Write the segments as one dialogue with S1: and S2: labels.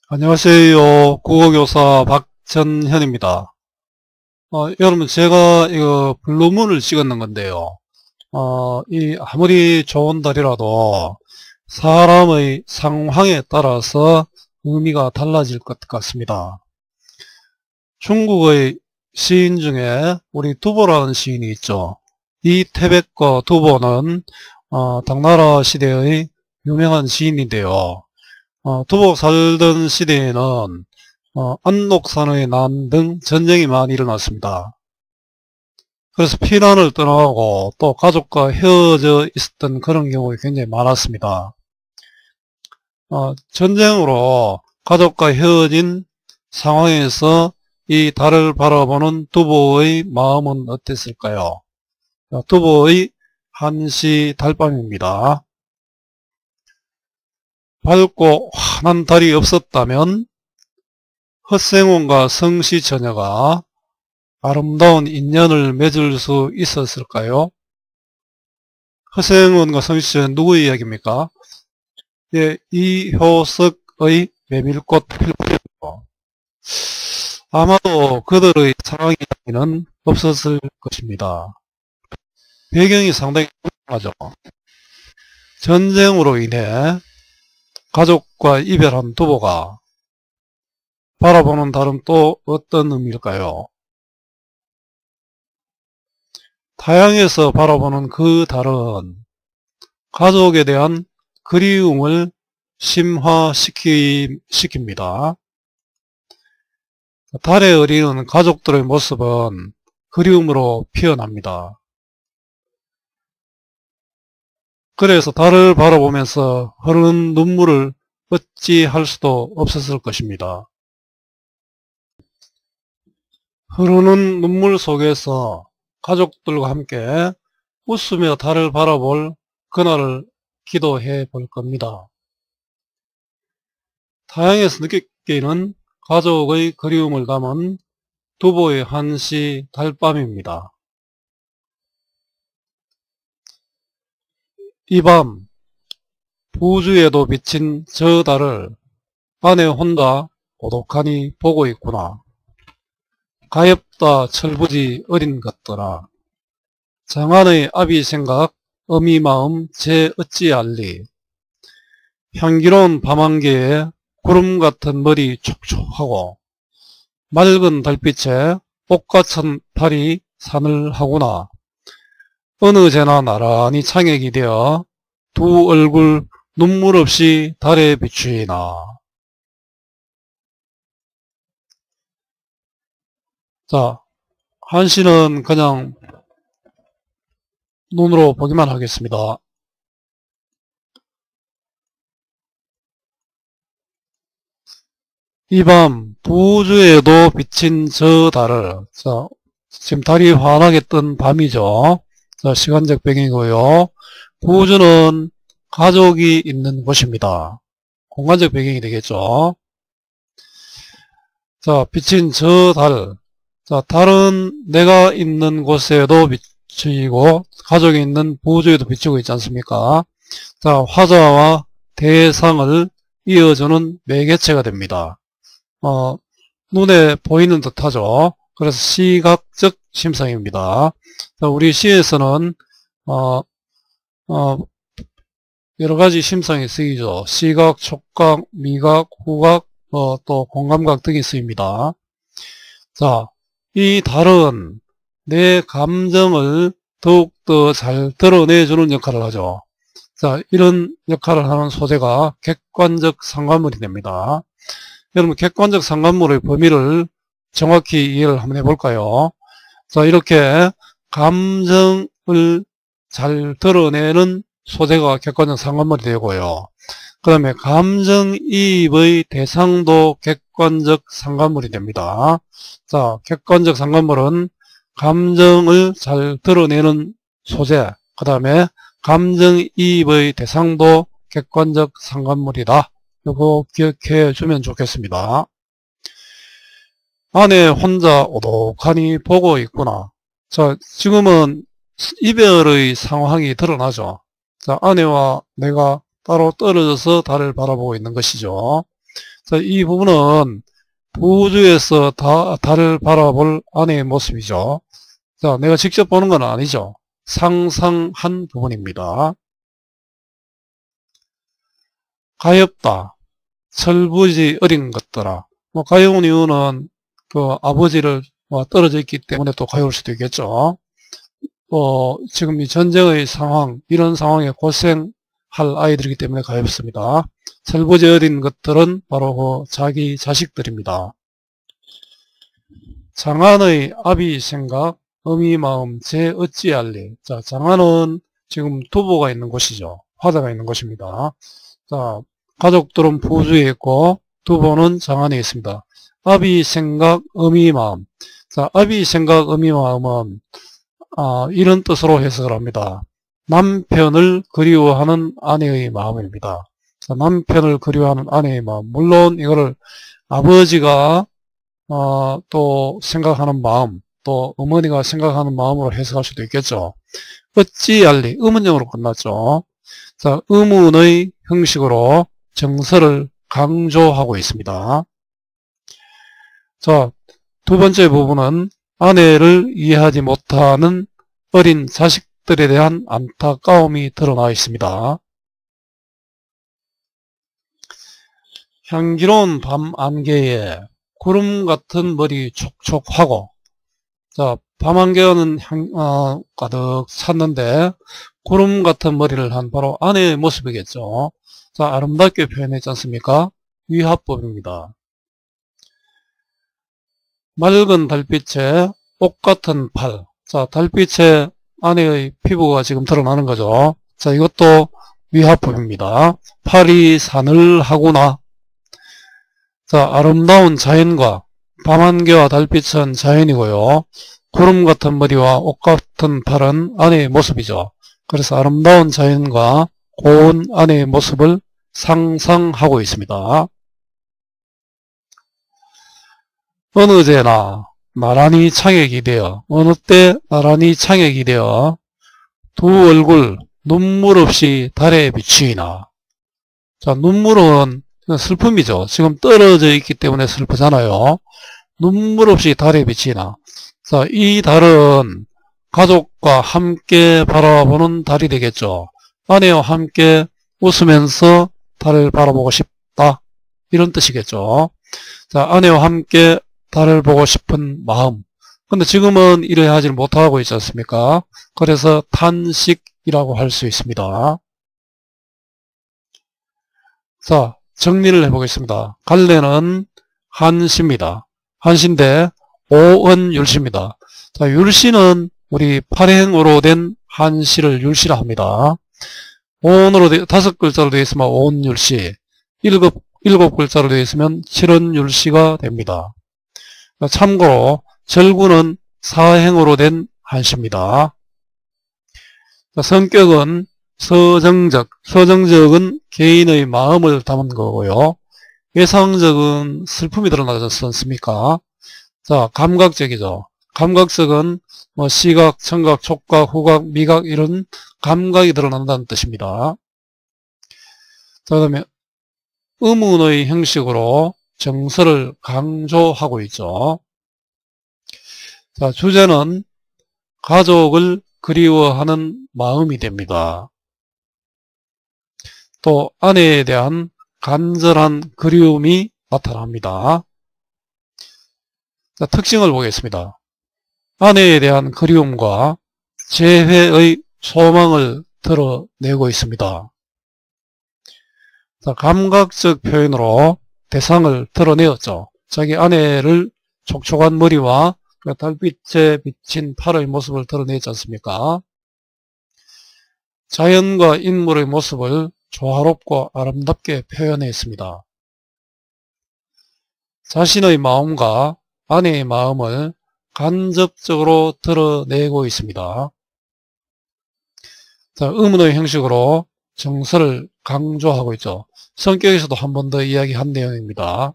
S1: 안녕하세요. 국어교사 박전현입니다. 여러분, 제가 이거 블루문을 찍었는 건데요. 이 아무리 좋은 달이라도 사람의 상황에 따라서 의미가 달라질 것 같습니다. 중국의 시인 중에 우리 두보라는 시인이 있죠. 이 태백과 두보는 당나라 시대의 유명한 시인인데요. 두보 살던 시대에는 안록산의 난 등 전쟁이 많이 일어났습니다. 그래서 피난을 떠나고 또 가족과 헤어져 있었던 그런 경우가 굉장히 많았습니다. 전쟁으로 가족과 헤어진 상황에서 이 달을 바라보는 두보의 마음은 어땠을까요? 두보의 한시 달밤입니다. 밝고 환한 달이 없었다면 헛생원과 성시처녀가 아름다운 인연을 맺을 수 있었을까요? 헛생원과 성시처녀 누구의 이야기입니까? 예, 이효석의 메밀꽃 필부리고 아마도 그들의 사랑 이야기는 없었을 것입니다. 배경이 상당히 궁금하죠. 전쟁으로 인해 가족과 이별한 두보가 바라보는 달은 또 어떤 의미일까요? 타향에서 바라보는 그 달은 가족에 대한 그리움을 심화시킵니다. 달에 어리는 가족들의 모습은 그리움으로 피어납니다. 그래서 달을 바라보면서 흐르는 눈물을 어찌 할 수도 없었을 것입니다. 흐르는 눈물 속에서 가족들과 함께 웃으며 달을 바라볼 그날을 기도해 볼 겁니다. 타향에서 느끼는 가족의 그리움을 담은 두보의 한시 달밤입니다. 이 밤 부주에도 비친 저 달을 아내 혼자 고독하니 보고 있구나. 가엾다 철부지 어린 것들아. 장안의 아비 생각 어미 마음 제 어찌 알리. 향기로운 밤한개에 구름같은 머리 촉촉하고 맑은 달빛에 옥같은 팔이 사늘하구나. 어느 제나 나란히 창액이 되어 두 얼굴 눈물 없이 달에 비추이나. 자, 한시는 그냥 눈으로 보기만 하겠습니다. 이 밤 부주에도 비친 저 달을, 자, 지금 달이 환하게 뜬 밤이죠. 자, 시간적 배경이고요. 부주는 가족이 있는 곳입니다. 공간적 배경이 되겠죠. 자, 비친 저 달. 자, 달은 내가 있는 곳에도 비치고 가족이 있는 부주에도 비치고 있지 않습니까? 자, 화자와 대상을 이어주는 매개체가 됩니다. 눈에 보이는 듯 하죠. 그래서 시각적 심성입니다. 자, 우리 시에서는 여러가지 심성이 쓰이죠. 시각, 촉각, 미각, 후각, 또 공감각 등이 쓰입니다. 자, 이 달은 내 감정을 더욱더 잘 드러내주는 역할을 하죠. 자, 이런 역할을 하는 소재가 객관적 상관물이 됩니다. 여러분, 객관적 상관물의 범위를 정확히 이해를 한번 해볼까요? 자, 이렇게 감정을 잘 드러내는 소재가 객관적 상관물이 되고요. 그 다음에 감정이입의 대상도 객관적 상관물이 됩니다. 자, 객관적 상관물은 감정을 잘 드러내는 소재, 그 다음에 감정이입의 대상도 객관적 상관물이다. 이거 기억해 주면 좋겠습니다. 아내 혼자 오독하니 보고 있구나. 자, 지금은 이별의 상황이 드러나죠. 자, 아내와 내가 따로 떨어져서 달을 바라보고 있는 것이죠. 자, 이 부분은 부주에서 달을 바라볼 아내의 모습이죠. 자, 내가 직접 보는 건 아니죠. 상상한 부분입니다. 가엾다. 철부지 어린 것들아. 가여운 이유는 그 아버지를 떨어져 있기 때문에 또 가여울 수도 있겠죠. 지금 이 전쟁의 상황, 이런 상황에 고생할 아이들이기 때문에 가엾습니다. 철부지 어린 것들은 바로 자기 자식들입니다. 장안의 아비 생각, 어미 마음, 제 어찌할리. 자, 장안은 지금 두부가 있는 곳이죠. 화자가 있는 곳입니다. 자, 가족들은 부주에 있고, 두부는 장안에 있습니다. 아비 생각, 어미 마음. 자, 아비 생각, 어미 마음은, 이런 뜻으로 해석을 합니다. 남편을 그리워하는 아내의 마음입니다. 자, 남편을 그리워하는 아내의 마음. 물론 이거를 아버지가 또 생각하는 마음, 또 어머니가 생각하는 마음으로 해석할 수도 있겠죠. 어찌할리, 의문형으로 끝났죠. 자, 의문의 형식으로 정서를 강조하고 있습니다. 자, 두 번째 부분은 아내를 이해하지 못하는 어린 자식들에 대한 안타까움이 드러나 있습니다. 향기로운 밤 안개에 구름 같은 머리 촉촉하고, 자, 밤 안개는 가득 찼는데 구름 같은 머리를 한 바로 아내의 모습이겠죠. 자, 아름답게 표현했지 않습니까? 위화법입니다. 맑은 달빛에 옷 같은 팔. 자, 달빛에 아내의 피부가 지금 드러나는 거죠. 자, 이것도 위화법입니다. 팔이 사늘하구나. 자, 아름다운 자연과 밤안개와 달빛은 자연이고요. 구름 같은 머리와 옷 같은 팔은 아내의 모습이죠. 그래서 아름다운 자연과 고운 아내의 모습을 상상하고 있습니다. 어느 때나 나란히 창에 기대어, 어느 때 나란히 창에 기대어 두 얼굴 눈물 없이 달에 비추이나. 자, 눈물은 슬픔이죠. 지금 떨어져 있기 때문에 슬프잖아요. 눈물 없이 달에 비치나. 자, 이 달은 가족과 함께 바라보는 달이 되겠죠. 아내와 함께 웃으면서 달을 바라보고 싶다. 이런 뜻이겠죠. 자, 아내와 함께 달을 보고 싶은 마음. 근데 지금은 이래 하지 못하고 있지 않습니까? 그래서 탄식이라고 할 수 있습니다. 자, 정리를 해보겠습니다. 갈래는 한시입니다. 한시인데 오은율시입니다. 자, 율시는 우리 발행으로 된 한시를 율시라 합니다. 오은으로 다섯 글자로 되어 있으면 오은율시, 일곱 글자로 되어 있으면 칠은율시가 됩니다. 참고로 절구는 사행으로 된 한시입니다. 자, 성격은 서정적, 서정적은 개인의 마음을 담은 거고요. 외상적은 슬픔이 드러나지 않습니까? 자, 감각적이죠. 감각적은 시각, 청각, 촉각, 후각, 미각 이런 감각이 드러난다는 뜻입니다. 자, 그다음에 의문의 형식으로 정서를 강조하고 있죠. 자, 주제는 가족을 그리워하는 마음이 됩니다. 또 아내에 대한 간절한 그리움이 나타납니다. 자, 특징을 보겠습니다. 아내에 대한 그리움과 재회의 소망을 드러내고 있습니다. 자, 감각적 표현으로 대상을 드러내었죠. 자기 아내를 촉촉한 머리와 달빛에 비친 팔의 모습을 드러내지 않습니까? 자연과 인물의 모습을 조화롭고 아름답게 표현했습니다. 자신의 마음과 아내의 마음을 간접적으로 드러내고 있습니다. 자, 의문의 형식으로 정서를 강조하고 있죠. 성격에서도 한 번 더 이야기한 내용입니다.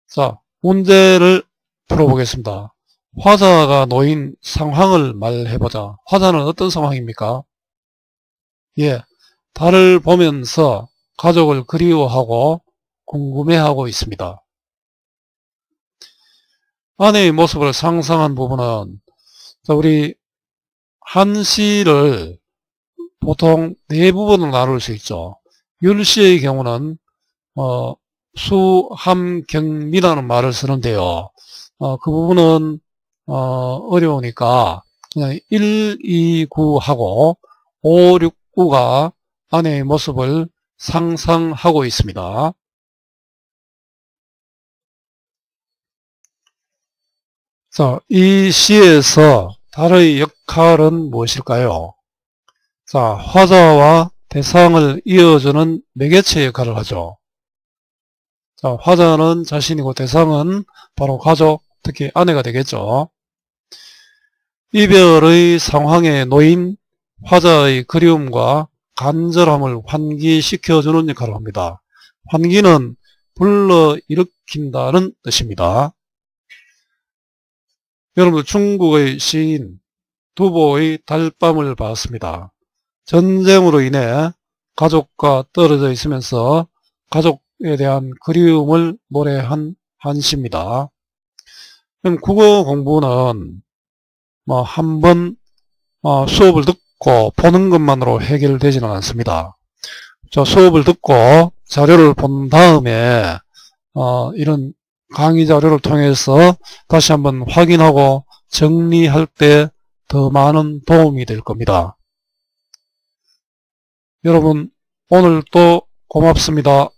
S1: 자, 문제를 풀어보겠습니다. 화자가 놓인 상황을 말해보자. 화자는 어떤 상황입니까? 예, 달을 보면서 가족을 그리워하고 궁금해하고 있습니다. 아내의 모습을 상상한 부분은 우리 한시를 보통 네 부분으로 나눌 수 있죠. 율시의 경우는 수함경미라는 말을 쓰는데요. 그 부분은 어려우니까 그냥 1, 2, 9하고 5, 6, 9가 아내의 모습을 상상하고 있습니다. 자, 이 시에서 달의 역할은 무엇일까요? 자, 화자와 대상을 이어주는 매개체 역할을 하죠. 자, 화자는 자신이고 대상은 바로 가족, 특히 아내가 되겠죠. 이별의 상황에 놓인 화자의 그리움과 간절함을 환기시켜주는 역할을 합니다. 환기는 불러일으킨다는 뜻입니다. 여러분, 중국의 시인 두보의 달밤을 봤습니다. 전쟁으로 인해 가족과 떨어져 있으면서 가족에 대한 그리움을 노래한 한시입니다. 그럼 국어 공부는 한번 수업을 듣고 보는 것만으로 해결되지는 않습니다. 수업을 듣고 자료를 본 다음에 이런 강의 자료를 통해서 다시 한번 확인하고 정리할 때 더 많은 도움이 될 겁니다. 여러분, 오늘도 고맙습니다.